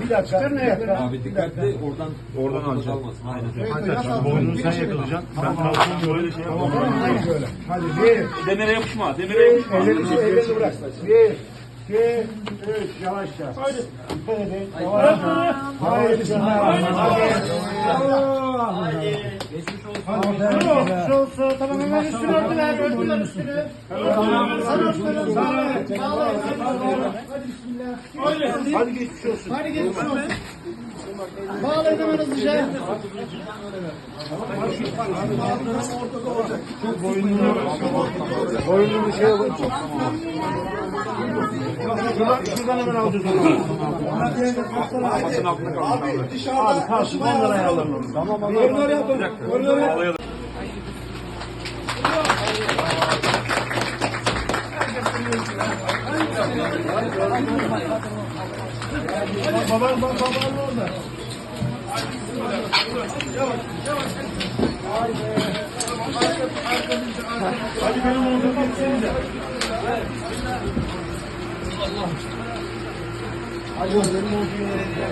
Bir dakika. Abi dikkatli oradan alacağım. Aynen. Boynunu sen yakalayacaksın. Ben kalkayım böyle şey yapamam. Şöyle. Hadi bir. Demire yapışma. Demire yapışma. Ellerini bırak. Bir. 2, 3, yavaşça. Haydi. Dikkat edin. Yavaşça. Haydi. Geçmiş olsun. Tamam hemen üstünü ördüler. Ördüler üstünü. Hadi bismillah. Hadi geçmiş olsun. Hadi geçmiş olsun. Bağlayın hemen hızlıca. Çok boynunu şey yapın. Şuradan hemen alacağız onu. Abi dışarıda. Abi kalsın. Onlara ayarlanalım. Tamam. Onları yapın. Onları. Baban orada. Hadi benim olduğum geçsene de. Hadi benim olduğum yere.